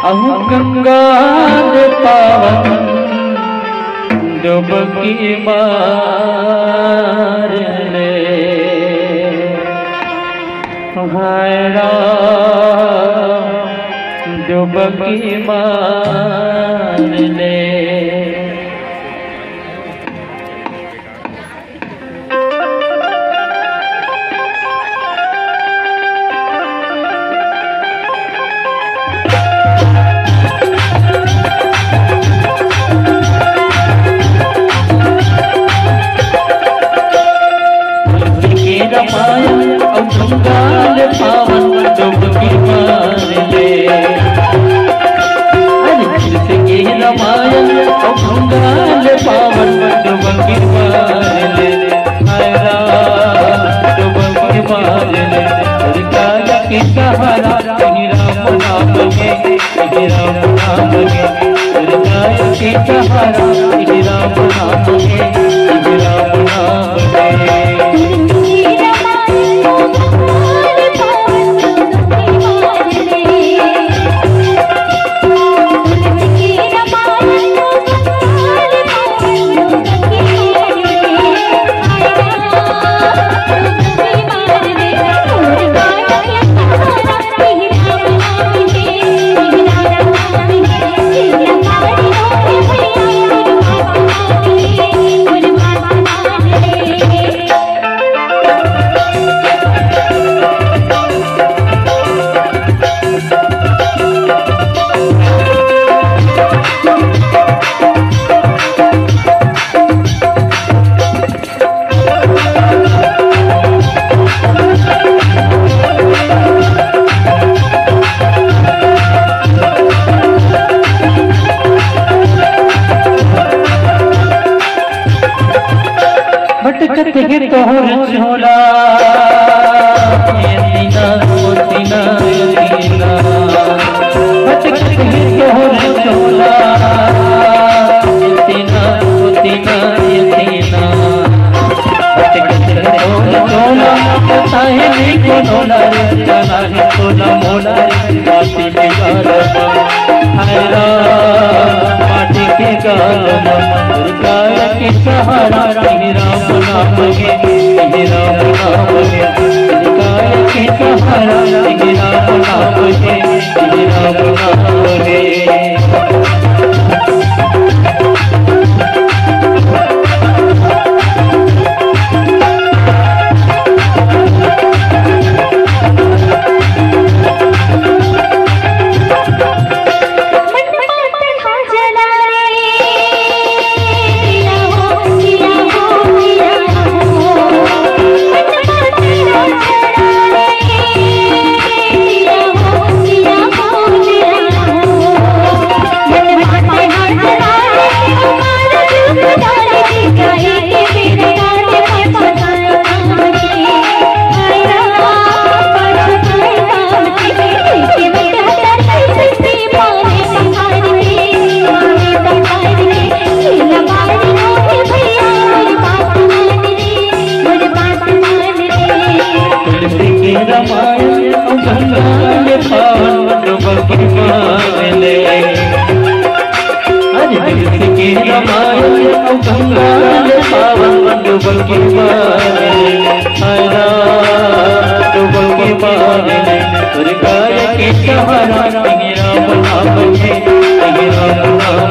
अहु गंगा पावन डुबकी मार ले तुम्हारा डुबकी मार ले। रामायण गंगा पावन डुबकी मार ले। रामायण गंगा पावन डुबकी मार ले। डुबकी मार ले काल की सहारा राम नाम में राम नाम में काल की सहारा राम नाम में राम नाम में। भटकत है तोहर झोला दीना दीना दीना भटकत है तोहर झोला दीना दीना दीना भटकत है तोहर झोला बताए नहीं को नोला रे जाना है तोला मोला रे माटी के गाल हायरा माटी के गाल काया के सहारा राम नाम में राम नाम में काया के सहारा राम नाम में राम नाम में। रामायण गंगा पावन डुबकी मार ले। रामायण गंगा पावन डुबकी मार ले डुबकी मार ले काया के सहारा राम नाम में राम नाम